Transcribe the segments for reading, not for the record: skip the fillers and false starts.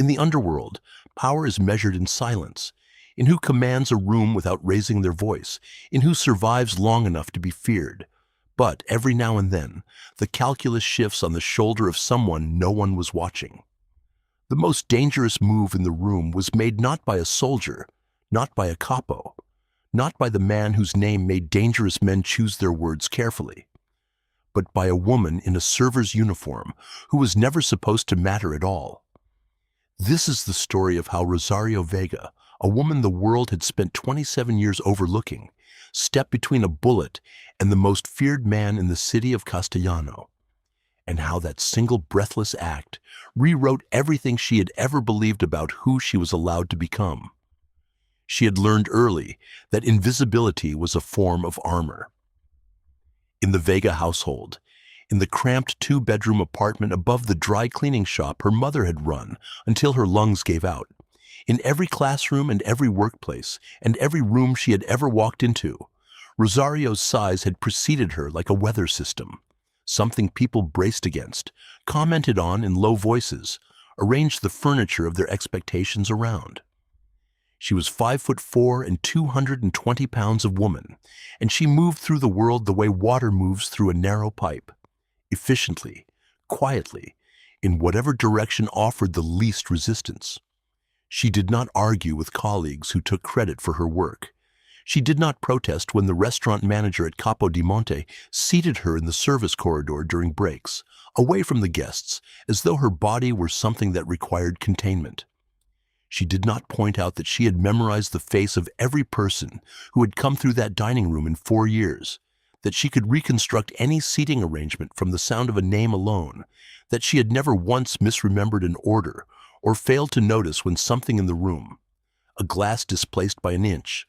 In the underworld, power is measured in silence, in who commands a room without raising their voice, in who survives long enough to be feared. But every now and then, the calculus shifts on the shoulder of someone no one was watching. The most dangerous move in the room was made not by a soldier, not by a capo, not by the man whose name made dangerous men choose their words carefully, but by a woman in a server's uniform who was never supposed to matter at all. This is the story of how Rosario Vega, a woman the world had spent 27 years overlooking, stepped between a bullet and the most feared man in the city of Castellano, and how that single breathless act rewrote everything she had ever believed about who she was allowed to become. She had learned early that invisibility was a form of armor. In the Vega household, in the cramped two-bedroom apartment above the dry cleaning shop her mother had run until her lungs gave out, in every classroom and every workplace and every room she had ever walked into, Rosario's size had preceded her like a weather system, something people braced against, commented on in low voices, arranged the furniture of their expectations around. She was 5'4" and 220 pounds of woman, and she moved through the world the way water moves through a narrow pipe, efficiently, quietly, in whatever direction offered the least resistance. She did not argue with colleagues who took credit for her work. She did not protest when the restaurant manager at Capo di Monte seated her in the service corridor during breaks, away from the guests, as though her body were something that required containment. She did not point out that she had memorized the face of every person who had come through that dining room in 4 years, that she could reconstruct any seating arrangement from the sound of a name alone, that she had never once misremembered an order or failed to notice when something in the room, a glass displaced by an inch,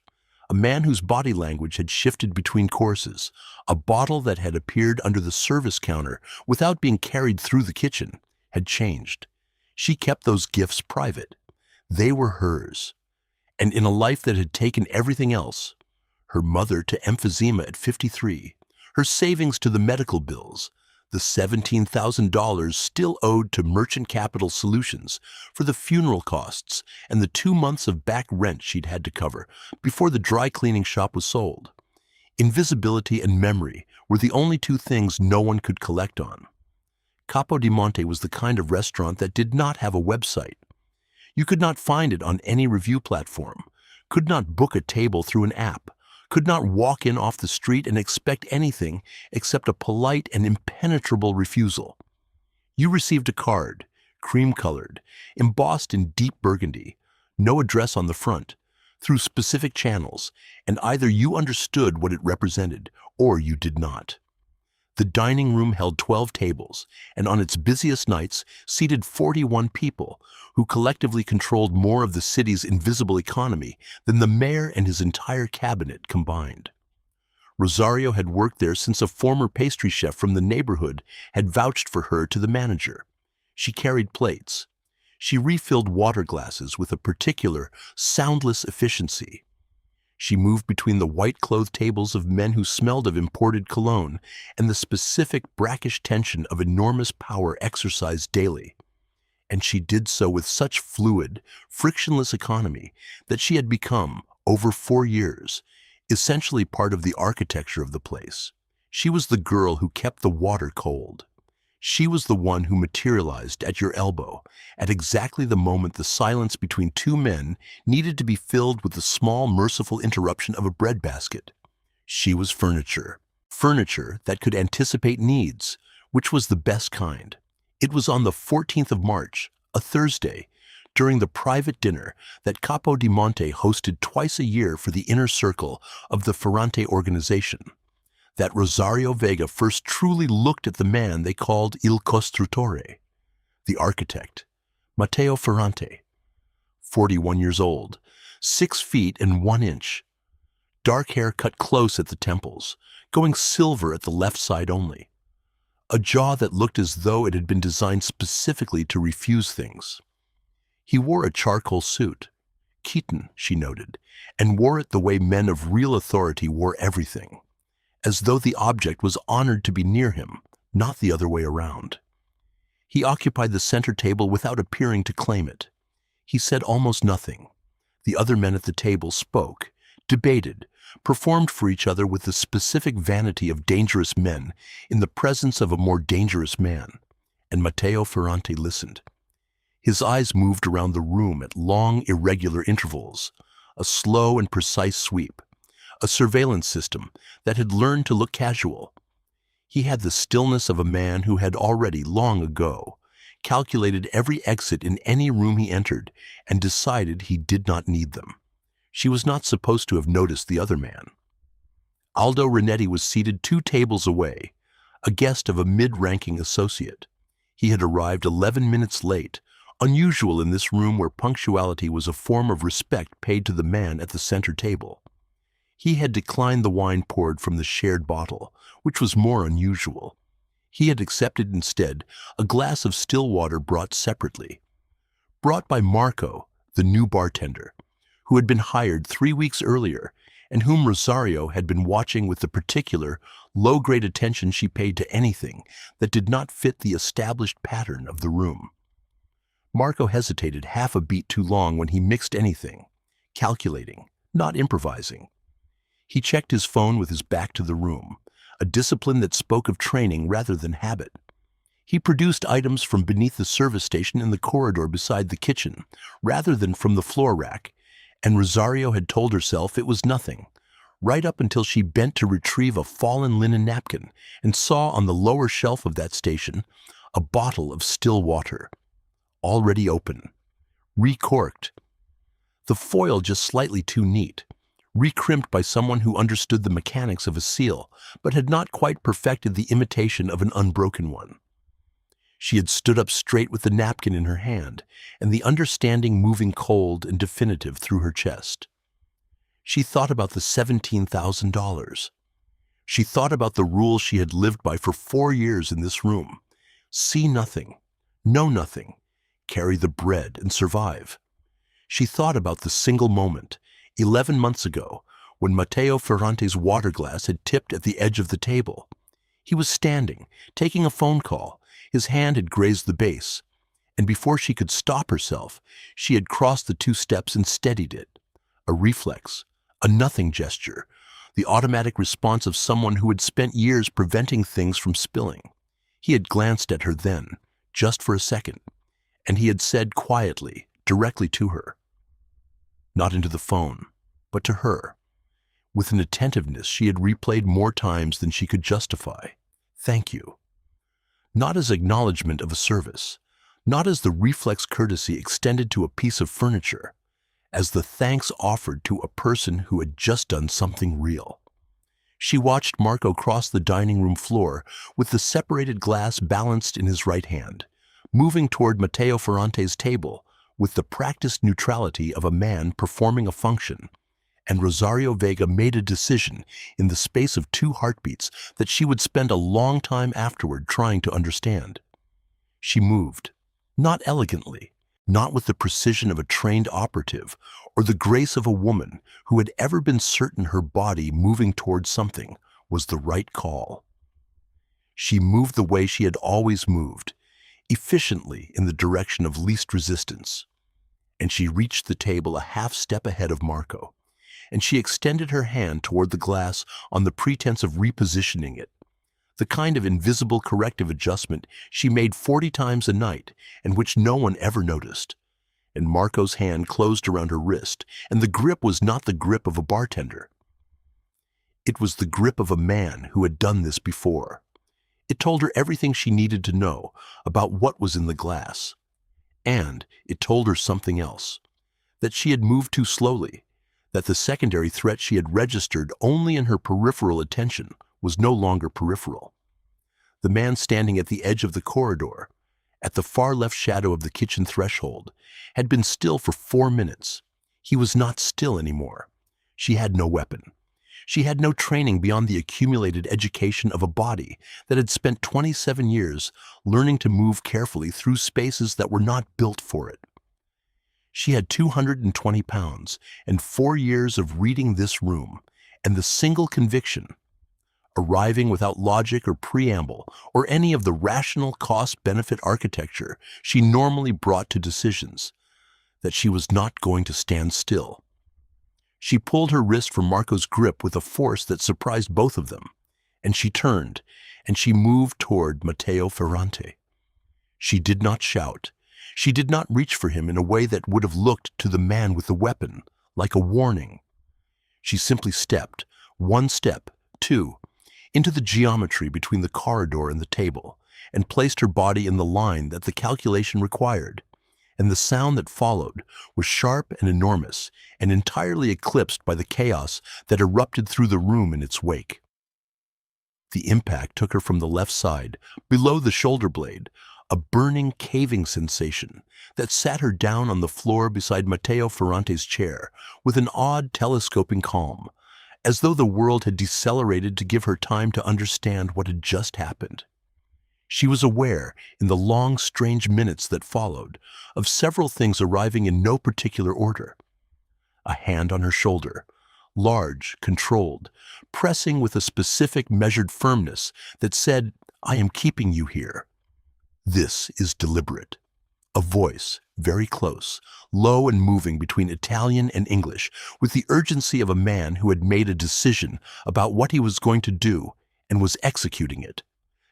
a man whose body language had shifted between courses, a bottle that had appeared under the service counter without being carried through the kitchen, had changed. She kept those gifts private. They were hers. And in a life that had taken everything else, her mother to emphysema at 53, her savings to the medical bills, the $17,000 still owed to Merchant Capital Solutions for the funeral costs and the 2 months of back rent she'd had to cover before the dry cleaning shop was sold. Invisibility and memory were the only two things no one could collect on. Capo di Monte was the kind of restaurant that did not have a website. You could not find it on any review platform, could not book a table through an app, could not walk in off the street and expect anything except a polite and impenetrable refusal. You received a card, cream-colored, embossed in deep burgundy, no address on the front, through specific channels, and either you understood what it represented or you did not. The dining room held 12 tables, and on its busiest nights seated 41 people, who collectively controlled more of the city's invisible economy than the mayor and his entire cabinet combined. Rosario had worked there since a former pastry chef from the neighborhood had vouched for her to the manager. She carried plates. She refilled water glasses with a particular, soundless efficiency. She moved between the white-clothed tables of men who smelled of imported cologne and the specific brackish tension of enormous power exercised daily. And she did so with such fluid, frictionless economy that she had become, over 4 years, essentially part of the architecture of the place. She was the girl who kept the water cold. She was the one who materialized at your elbow at exactly the moment the silence between two men needed to be filled with the small, merciful interruption of a breadbasket. She was furniture. Furniture that could anticipate needs, which was the best kind. It was on the 14th of March, a Thursday, during the private dinner that Capo di Monte hosted twice a year for the inner circle of the Ferrante organization, that Rosario Vega first truly looked at the man they called Il Costruttore, the architect, Matteo Ferrante, 41 years old, 6 feet and 1 inch, dark hair cut close at the temples, going silver at the left side only, a jaw that looked as though it had been designed specifically to refuse things. He wore a charcoal suit, Keaton, she noted, and wore it the way men of real authority wore everything, as though the object was honored to be near him, not the other way around. He occupied the center table without appearing to claim it. He said almost nothing. The other men at the table spoke, debated, performed for each other with the specific vanity of dangerous men in the presence of a more dangerous man, and Matteo Ferrante listened. His eyes moved around the room at long, irregular intervals, a slow and precise sweep, a surveillance system that had learned to look casual. He had the stillness of a man who had already, long ago, calculated every exit in any room he entered and decided he did not need them. She was not supposed to have noticed the other man. Aldo Renetti was seated 2 tables away, a guest of a mid-ranking associate. He had arrived 11 minutes late, unusual in this room where punctuality was a form of respect paid to the man at the center table. He had declined the wine poured from the shared bottle, which was more unusual. He had accepted instead a glass of still water brought separately. Brought by Marco, the new bartender, who had been hired 3 weeks earlier and whom Rosario had been watching with the particular, low-grade attention she paid to anything that did not fit the established pattern of the room. Marco hesitated half a beat too long when he mixed anything, calculating, not improvising. He checked his phone with his back to the room, a discipline that spoke of training rather than habit. He produced items from beneath the service station in the corridor beside the kitchen, rather than from the floor rack, and Rosario had told herself it was nothing, right up until she bent to retrieve a fallen linen napkin and saw on the lower shelf of that station a bottle of still water, already open, recorked, the foil just slightly too neat, recrimped by someone who understood the mechanics of a seal, but had not quite perfected the imitation of an unbroken one. She had stood up straight with the napkin in her hand, and the understanding moving cold and definitive through her chest. She thought about the $17,000. She thought about the rules she had lived by for 4 years in this room. See nothing, know nothing, carry the bread and survive. She thought about the single moment, 11 months ago, when Matteo Ferrante's water glass had tipped at the edge of the table. He was standing, taking a phone call. His hand had grazed the base, and before she could stop herself, she had crossed the 2 steps and steadied it. A reflex, a nothing gesture, the automatic response of someone who had spent years preventing things from spilling. He had glanced at her then, just for a second, and he had said quietly, directly to her, not into the phone, but to her, with an attentiveness she had replayed more times than she could justify. Thank you. Not as acknowledgement of a service, not as the reflex courtesy extended to a piece of furniture, as the thanks offered to a person who had just done something real. She watched Marco cross the dining room floor with the separated glass balanced in his right hand, moving toward Matteo Ferrante's table with the practiced neutrality of a man performing a function, and Rosario Vega made a decision in the space of 2 heartbeats that she would spend a long time afterward trying to understand. She moved, not elegantly, not with the precision of a trained operative or the grace of a woman who had ever been certain her body moving toward something was the right call. She moved the way she had always moved, efficiently in the direction of least resistance, and she reached the table a half step ahead of Marco, and she extended her hand toward the glass on the pretense of repositioning it, the kind of invisible corrective adjustment she made 40 times a night and which no one ever noticed. And Marco's hand closed around her wrist, and the grip was not the grip of a bartender. It was the grip of a man who had done this before. It told her everything she needed to know about what was in the glass. And it told her something else, that she had moved too slowly, that the secondary threat she had registered only in her peripheral attention was no longer peripheral. The man standing at the edge of the corridor, at the far left shadow of the kitchen threshold, had been still for 4 minutes. He was not still anymore. She had no weapon. She had no training beyond the accumulated education of a body that had spent 27 years learning to move carefully through spaces that were not built for it. She had 220 pounds and 4 years of reading this room, and the single conviction, arriving without logic or preamble or any of the rational cost-benefit architecture she normally brought to decisions, that she was not going to stand still. She pulled her wrist from Marco's grip with a force that surprised both of them, and she turned, and she moved toward Matteo Ferrante. She did not shout. She did not reach for him in a way that would have looked to the man with the weapon like a warning. She simply stepped, one step, two, into the geometry between the corridor and the table, and placed her body in the line that the calculation required. And the sound that followed was sharp and enormous, and entirely eclipsed by the chaos that erupted through the room in its wake. The impact took her from the left side, below the shoulder blade, a burning, caving sensation that sat her down on the floor beside Matteo Ferrante's chair with an odd, telescoping calm, as though the world had decelerated to give her time to understand what had just happened. She was aware, in the long, strange minutes that followed, of several things arriving in no particular order. A hand on her shoulder, large, controlled, pressing with a specific, measured firmness that said, "I am keeping you here. This is deliberate." A voice, very close, low and moving between Italian and English, with the urgency of a man who had made a decision about what he was going to do and was executing it.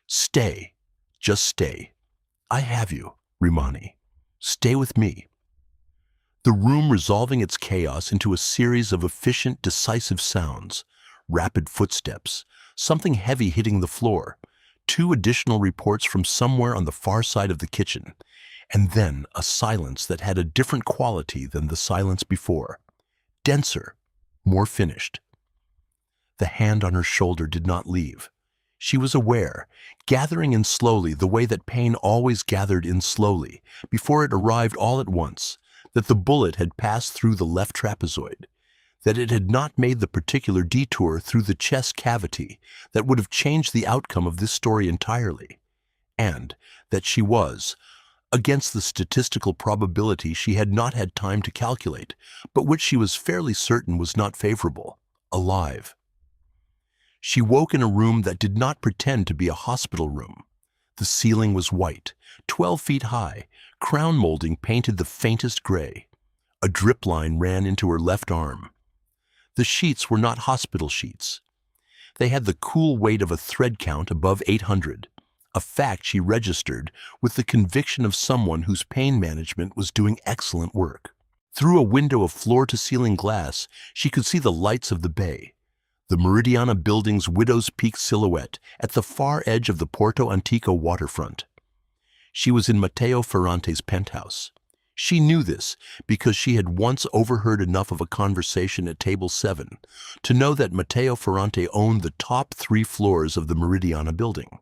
"Stay. Just stay. I have you, Rimani. Stay with me." The room resolving its chaos into a series of efficient, decisive sounds, rapid footsteps, something heavy hitting the floor, two additional reports from somewhere on the far side of the kitchen, and then a silence that had a different quality than the silence before. Denser, more finished. The hand on her shoulder did not leave. She was aware, gathering in slowly the way that pain always gathered in slowly, before it arrived all at once, that the bullet had passed through the left trapezoid, that it had not made the particular detour through the chest cavity that would have changed the outcome of this story entirely, and that she was, against the statistical probability she had not had time to calculate, but which she was fairly certain was not favorable, alive. She woke in a room that did not pretend to be a hospital room. The ceiling was white, 12 feet high, crown molding painted the faintest gray. A drip line ran into her left arm. The sheets were not hospital sheets. They had the cool weight of a thread count above 800, a fact she registered with the conviction of someone whose pain management was doing excellent work. Through a window of floor-to-ceiling glass, she could see the lights of the bay, the Meridiana building's Widow's Peak silhouette at the far edge of the Porto Antico waterfront. She was in Matteo Ferrante's penthouse. She knew this because she had once overheard enough of a conversation at Table 7 to know that Matteo Ferrante owned the top 3 floors of the Meridiana building.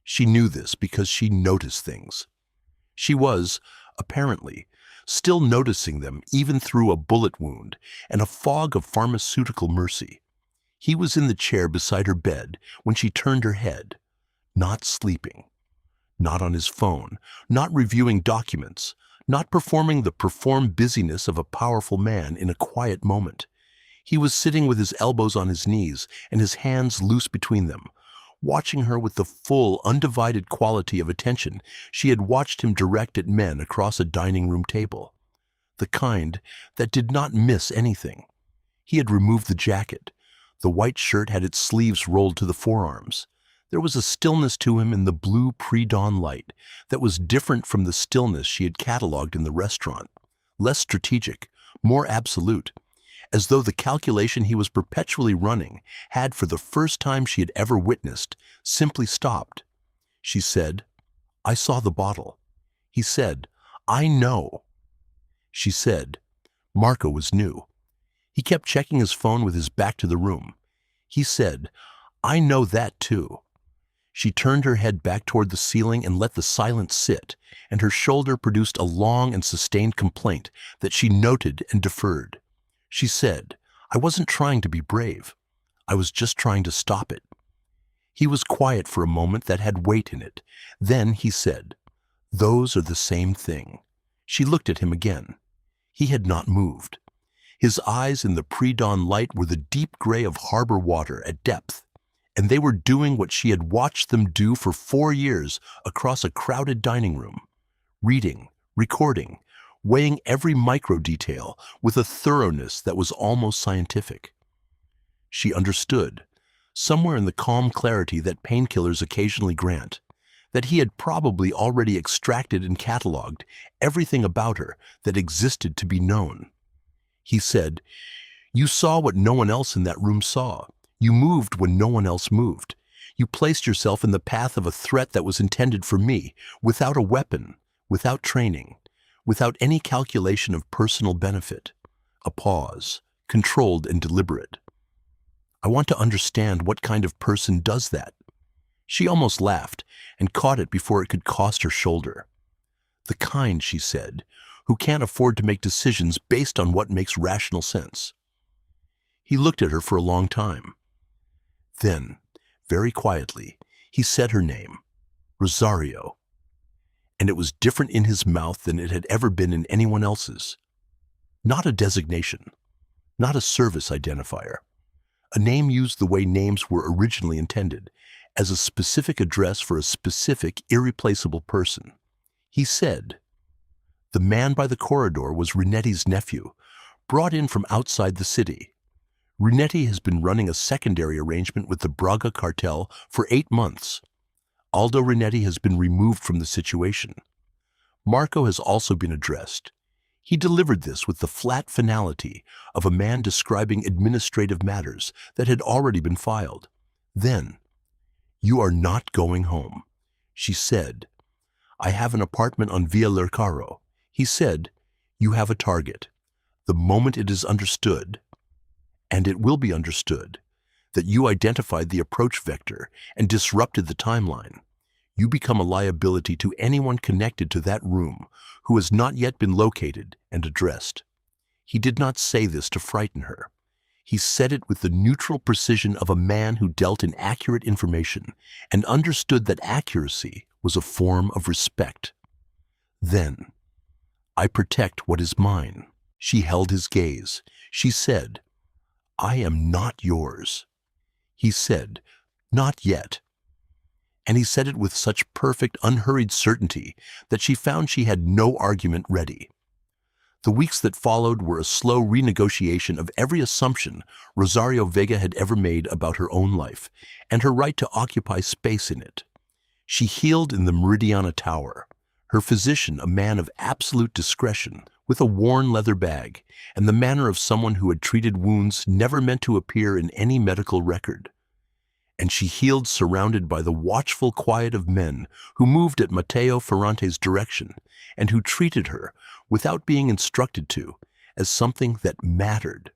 She knew this because she noticed things. She was, apparently, still noticing them even through a bullet wound and a fog of pharmaceutical mercy. He was in the chair beside her bed when she turned her head, not sleeping, not on his phone, not reviewing documents, not performing the performed busyness of a powerful man in a quiet moment. He was sitting with his elbows on his knees and his hands loose between them, watching her with the full, undivided quality of attention she had watched him direct at men across a dining room table. The kind that did not miss anything. He had removed the jacket. The white shirt had its sleeves rolled to the forearms. There was a stillness to him in the blue pre-dawn light that was different from the stillness she had catalogued in the restaurant, less strategic, more absolute, as though the calculation he was perpetually running had, for the first time she had ever witnessed, simply stopped. She said, "I saw the bottle." He said, "I know." She said, Marco was new. He kept checking his phone with his back to the room. He said, "I know that too." She turned her head back toward the ceiling and let the silence sit, and her shoulder produced a long and sustained complaint that she noted and deferred. She said, "I wasn't trying to be brave. I was just trying to stop it." He was quiet for a moment that had weight in it. Then he said, "Those are the same thing." She looked at him again. He had not moved. His eyes in the pre-dawn light were the deep gray of harbor water at depth, and they were doing what she had watched them do for 4 years across a crowded dining room, reading, recording, weighing every micro detail with a thoroughness that was almost scientific. She understood, somewhere in the calm clarity that painkillers occasionally grant, that he had probably already extracted and catalogued everything about her that existed to be known. He said, "You saw what no one else in that room saw. You moved when no one else moved. You placed yourself in the path of a threat that was intended for me, without a weapon, without training, without any calculation of personal benefit. A pause, controlled and deliberate. I want to understand what kind of person does that." She almost laughed and caught it before it could cost her shoulder. "The kind," she said, "who can't afford to make decisions based on what makes rational sense." He looked at her for a long time. Then, very quietly, he said her name, Rosario. And it was different in his mouth than it had ever been in anyone else's. Not a designation, not a service identifier. A name used the way names were originally intended, as a specific address for a specific, irreplaceable person. He said, "The man by the corridor was Renetti's nephew, brought in from outside the city. Renetti has been running a secondary arrangement with the Braga cartel for 8 months. Aldo Renetti has been removed from the situation. Marco has also been addressed. He delivered this with the flat finality of a man describing administrative matters that had already been filed. Then, 'You are not going home,' she said. 'I have an apartment on Via Lercaro.' He said, 'You have a target. The moment it is understood, and it will be understood, that you identified the approach vector and disrupted the timeline, you become a liability to anyone connected to that room who has not yet been located and addressed.' He did not say this to frighten her. He said it with the neutral precision of a man who dealt in accurate information and understood that accuracy was a form of respect. Then, 'I protect what is mine.' She held his gaze. She said, 'I am not yours.' He said, 'Not yet.' And he said it with such perfect, unhurried certainty that she found she had no argument ready. The weeks that followed were a slow renegotiation of every assumption Rosario Vega had ever made about her own life and her right to occupy space in it. She healed in the Meridiana Tower, her physician a man of absolute discretion, with a worn leather bag, and the manner of someone who had treated wounds never meant to appear in any medical record. And she healed surrounded by the watchful quiet of men who moved at Matteo Ferrante's direction and who treated her, without being instructed to, as something that mattered.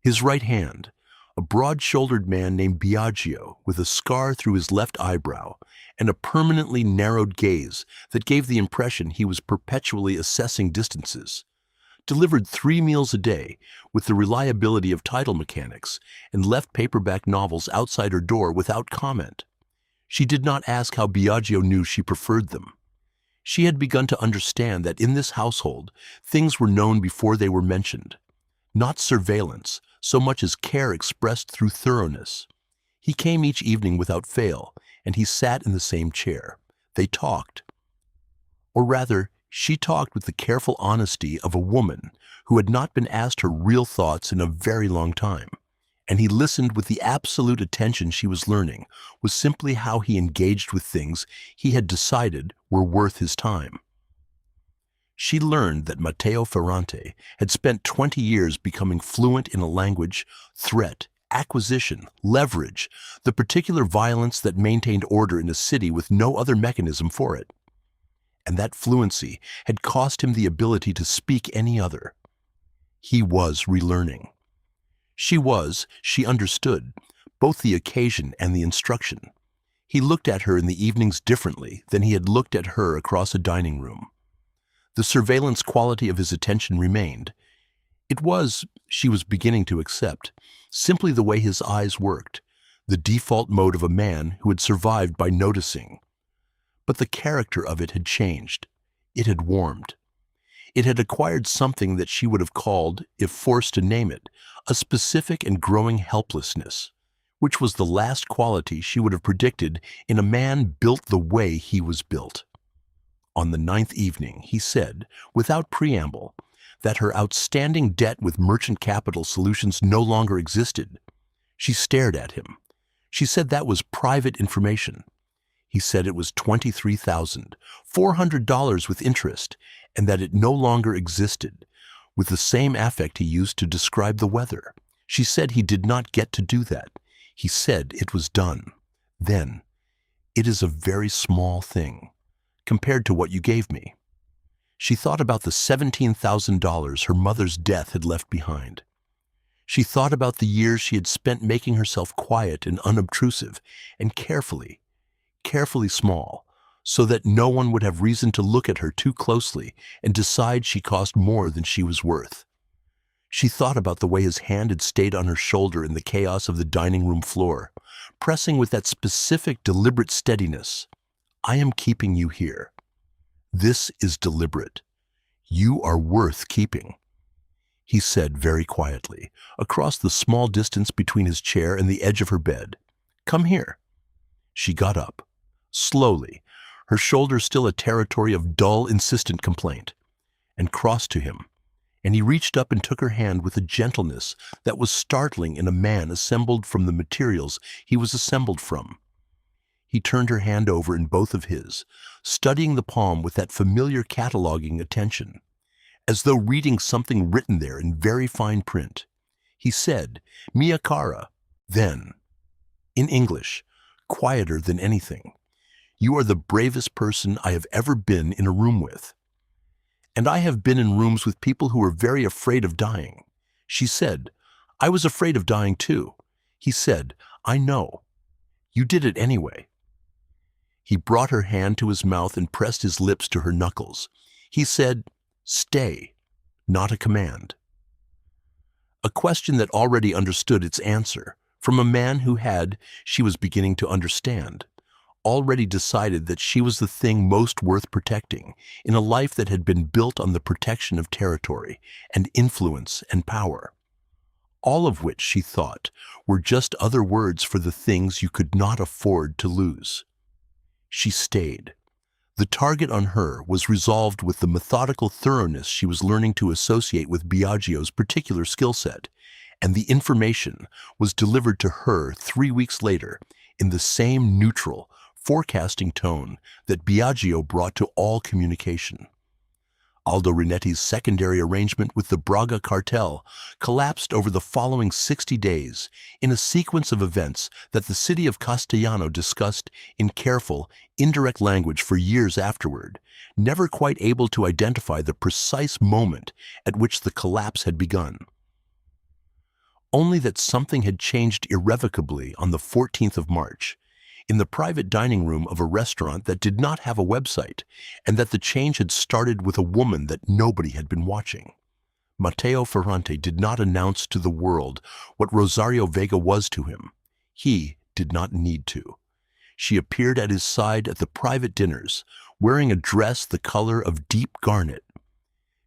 His right hand, a broad-shouldered man named Biagio with a scar through his left eyebrow and a permanently narrowed gaze that gave the impression he was perpetually assessing distances, delivered 3 meals a day with the reliability of title mechanics and left paperback novels outside her door without comment. She did not ask how Biagio knew she preferred them. She had begun to understand that in this household, things were known before they were mentioned. Not surveillance, so much as care expressed through thoroughness. He came each evening without fail, and he sat in the same chair. They talked. Or rather, she talked with the careful honesty of a woman who had not been asked her real thoughts in a very long time, and he listened with the absolute attention she was learning was simply how he engaged with things he had decided were worth his time. She learned that Matteo Ferrante had spent 20 years becoming fluent in a language, threat, acquisition, leverage, the particular violence that maintained order in a city with no other mechanism for it. And that fluency had cost him the ability to speak any other. He was relearning. She understood, both the occasion and the instruction. He looked at her in the evenings differently than he had looked at her across a dining room. The surveillance quality of his attention remained. It was, she was beginning to accept, simply the way his eyes worked, the default mode of a man who had survived by noticing. But the character of it had changed. It had warmed. It had acquired something that she would have called, if forced to name it, a specific and growing helplessness, which was the last quality she would have predicted in a man built the way he was built. On the ninth evening, he said, without preamble, that her outstanding debt with Merchant Capital Solutions no longer existed. She stared at him. She said that was private information. He said it was $23,400 with interest, and that it no longer existed, with the same affect he used to describe the weather. She said he did not get to do that. He said it was done. Then, it is a very small thing, compared to what you gave me. She thought about the $17,000 her mother's death had left behind. She thought about the years she had spent making herself quiet and unobtrusive, and carefully small, so that no one would have reason to look at her too closely and decide she cost more than she was worth. She thought about the way his hand had stayed on her shoulder in the chaos of the dining room floor, pressing with that specific, deliberate steadiness. I am keeping you here. This is deliberate. You are worth keeping, he said very quietly, across the small distance between his chair and the edge of her bed. Come here. She got up, slowly, her shoulder still a territory of dull, insistent complaint, and crossed to him, and he reached up and took her hand with a gentleness that was startling in a man assembled from the materials he was assembled from. He turned her hand over in both of his, studying the palm with that familiar cataloging attention, as though reading something written there in very fine print. He said, Mia cara, then, in English, quieter than anything. You are the bravest person I have ever been in a room with. And I have been in rooms with people who were very afraid of dying. She said, I was afraid of dying too. He said, I know. You did it anyway. He brought her hand to his mouth and pressed his lips to her knuckles. He said, stay, not a command. A question that already understood its answer, from a man who had, she was beginning to understand, already decided that she was the thing most worth protecting in a life that had been built on the protection of territory and influence and power. All of which, she thought, were just other words for the things you could not afford to lose. She stayed. The target on her was resolved with the methodical thoroughness she was learning to associate with Biagio's particular skill set, and the information was delivered to her 3 weeks later in the same neutral, forecasting tone that Biagio brought to all communication. Aldo Ranetti's secondary arrangement with the Braga cartel collapsed over the following 60 days in a sequence of events that the city of Castellano discussed in careful, indirect language for years afterward, never quite able to identify the precise moment at which the collapse had begun. Only that something had changed irrevocably on the 14th of March, in the private dining room of a restaurant that did not have a website, and that the change had started with a woman that nobody had been watching. Matteo Ferrante did not announce to the world what Rosario Vega was to him. He did not need to. She appeared at his side at the private dinners, wearing a dress the color of deep garnet.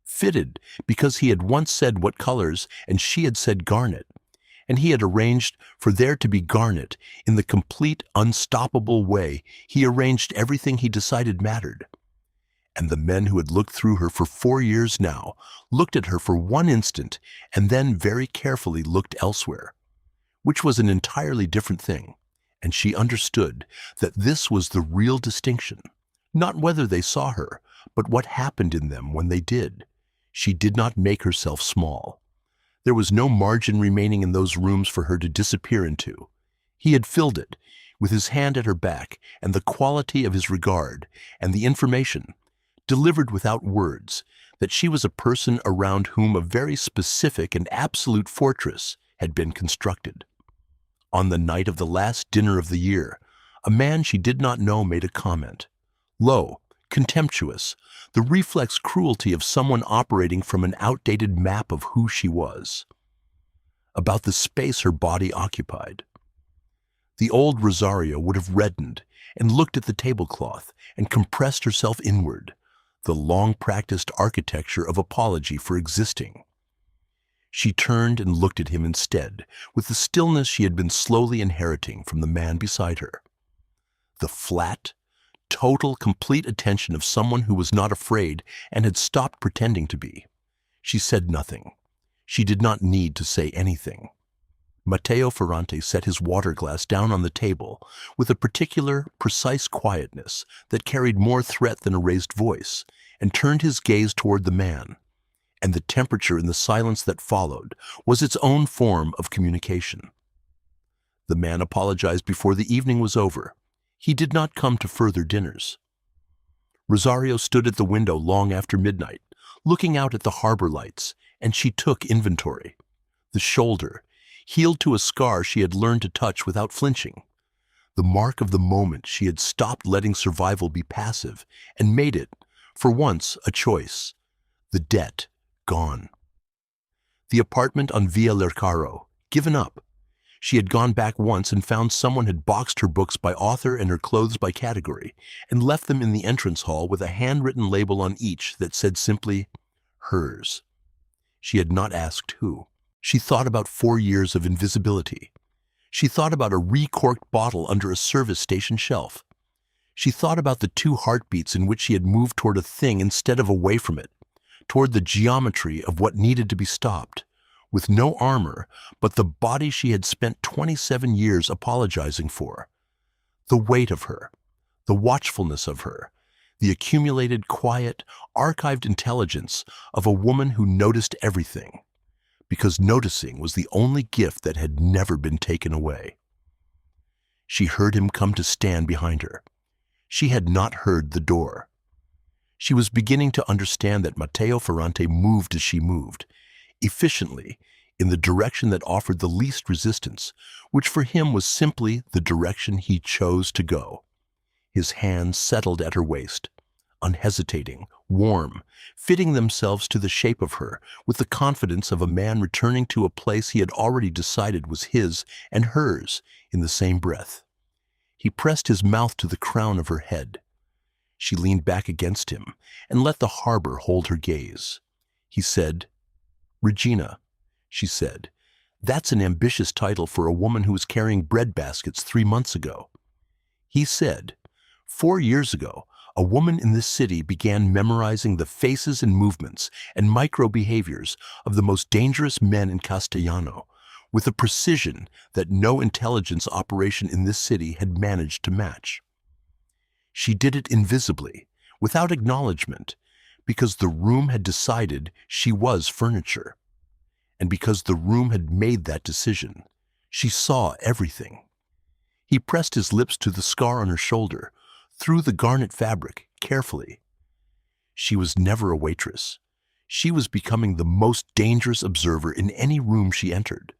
Fitted because he had once said what colors and she had said garnet, and he had arranged for there to be garnet in the complete, unstoppable way he arranged everything he decided mattered. And the men who had looked through her for 4 years now looked at her for 1 instant and then very carefully looked elsewhere, which was an entirely different thing, and she understood that this was the real distinction, not whether they saw her, but what happened in them when they did. She did not make herself small. There was no margin remaining in those rooms for her to disappear into. He had filled it, with his hand at her back, and the quality of his regard, and the information, delivered without words, that she was a person around whom a very specific and absolute fortress had been constructed. On the night of the last dinner of the year, a man she did not know made a comment. Low, contemptuous, the reflex cruelty of someone operating from an outdated map of who she was, about the space her body occupied. The old Rosario would have reddened and looked at the tablecloth and compressed herself inward, the long-practiced architecture of apology for existing. She turned and looked at him instead, with the stillness she had been slowly inheriting from the man beside her. The flat, total, complete attention of someone who was not afraid and had stopped pretending to be. She said nothing. She did not need to say anything. Matteo Ferrante set his water glass down on the table with a particular, precise quietness that carried more threat than a raised voice, and turned his gaze toward the man. And the temperature in the silence that followed was its own form of communication. The man apologized before the evening was over. He did not come to further dinners. Rosario stood at the window long after midnight, looking out at the harbor lights, and she took inventory. The shoulder, healed to a scar she had learned to touch without flinching. The mark of the moment she had stopped letting survival be passive and made it, for once, a choice. The debt, gone. The apartment on Via Lercaro, given up. She had gone back once and found someone had boxed her books by author and her clothes by category, and left them in the entrance hall with a handwritten label on each that said simply, hers. She had not asked who. She thought about 4 years of invisibility. She thought about a re-corked bottle under a service station shelf. She thought about the 2 heartbeats in which she had moved toward a thing instead of away from it, toward the geometry of what needed to be stopped, with no armor, but the body she had spent 27 years apologizing for. The weight of her, the watchfulness of her, the accumulated, quiet, archived intelligence of a woman who noticed everything, because noticing was the only gift that had never been taken away. She heard him come to stand behind her. She had not heard the door. She was beginning to understand that Matteo Ferrante moved as she moved, efficiently, in the direction that offered the least resistance, which for him was simply the direction he chose to go. His hands settled at her waist, unhesitating, warm, fitting themselves to the shape of her with the confidence of a man returning to a place he had already decided was his and hers in the same breath. He pressed his mouth to the crown of her head. She leaned back against him and let the harbor hold her gaze. He said, "Regina," she said, "that's an ambitious title for a woman who was carrying bread baskets 3 months ago." He said, 4 years ago, a woman in this city began memorizing the faces and movements and micro-behaviors of the most dangerous men in Castellano, with a precision that no intelligence operation in this city had managed to match. She did it invisibly, without acknowledgement, because the room had decided she was furniture. And because the room had made that decision, she saw everything. He pressed his lips to the scar on her shoulder, through the garnet fabric, carefully. She was never a waitress. She was becoming the most dangerous observer in any room she entered.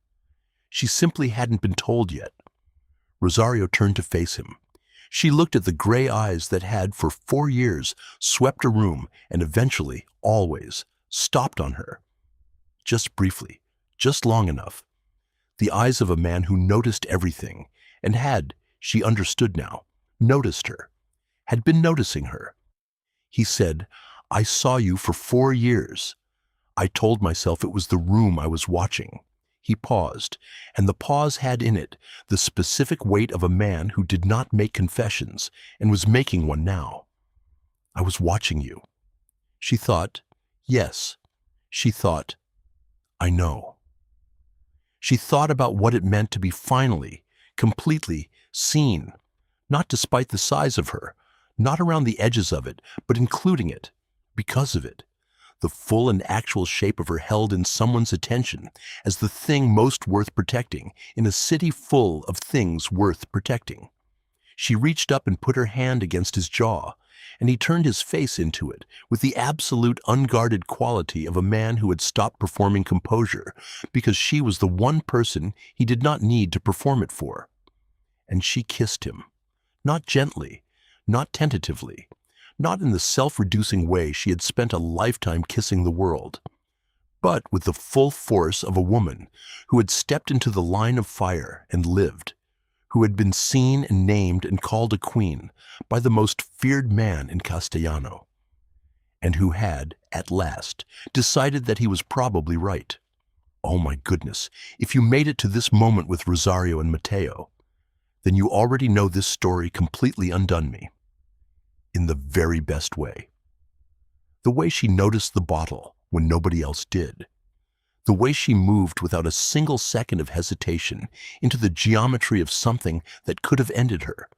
She simply hadn't been told yet. Rosario turned to face him. She looked at the gray eyes that had, for 4 years, swept a room and eventually, always, stopped on her. Just briefly, just long enough. The eyes of a man who noticed everything and had, she understood now, noticed her, had been noticing her. He said, "I saw you for 4 years. I told myself it was the room I was watching." He paused, and the pause had in it the specific weight of a man who did not make confessions and was making one now. "I was watching you." She thought, yes. She thought, "I know." She thought about what it meant to be finally, completely seen, not despite the size of her, not around the edges of it, but including it, because of it. The full and actual shape of her held in someone's attention as the thing most worth protecting in a city full of things worth protecting. She reached up and put her hand against his jaw, and he turned his face into it with the absolute unguarded quality of a man who had stopped performing composure because she was the one person he did not need to perform it for. And she kissed him, not gently, not tentatively, not in the self-reducing way she had spent a lifetime kissing the world, but with the full force of a woman who had stepped into the line of fire and lived, who had been seen and named and called a queen by the most feared man in Castellano, and who had, at last, decided that he was probably right. Oh my goodness, if you made it to this moment with Rosario and Matteo, then you already know this story completely undone me. in the very best way. The way she noticed the bottle when nobody else did. The way she moved without a single second of hesitation into the geometry of something that could have ended her.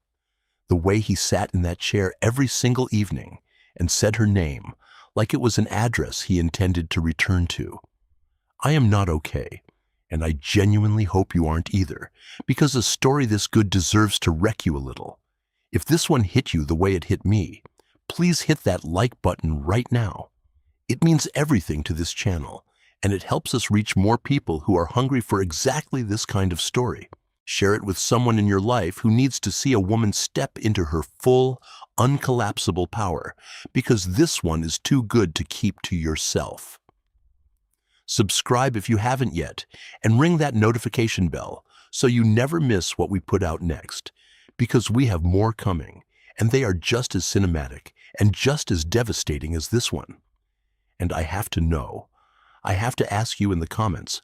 The way he sat in that chair every single evening and said her name like it was an address he intended to return to. I am not okay, and I genuinely hope you aren't either, because a story this good deserves to wreck you a little. If this one hit you the way it hit me, please hit that like button right now. It means everything to this channel, and it helps us reach more people who are hungry for exactly this kind of story. Share it with someone in your life who needs to see a woman step into her full, uncollapsible power, because this one is too good to keep to yourself. Subscribe if you haven't yet, and ring that notification bell so you never miss what we put out next, because we have more coming, and they are just as cinematic and just as devastating as this one. And I have to ask you in the comments,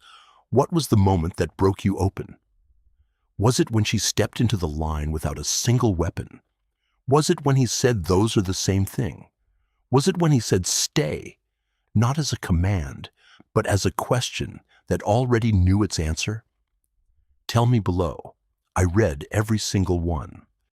what was the moment that broke you open? Was it when she stepped into the line without a single weapon? Was it when he said those are the same thing? Was it when he said stay, not as a command, but as a question that already knew its answer? Tell me below. I read every single one.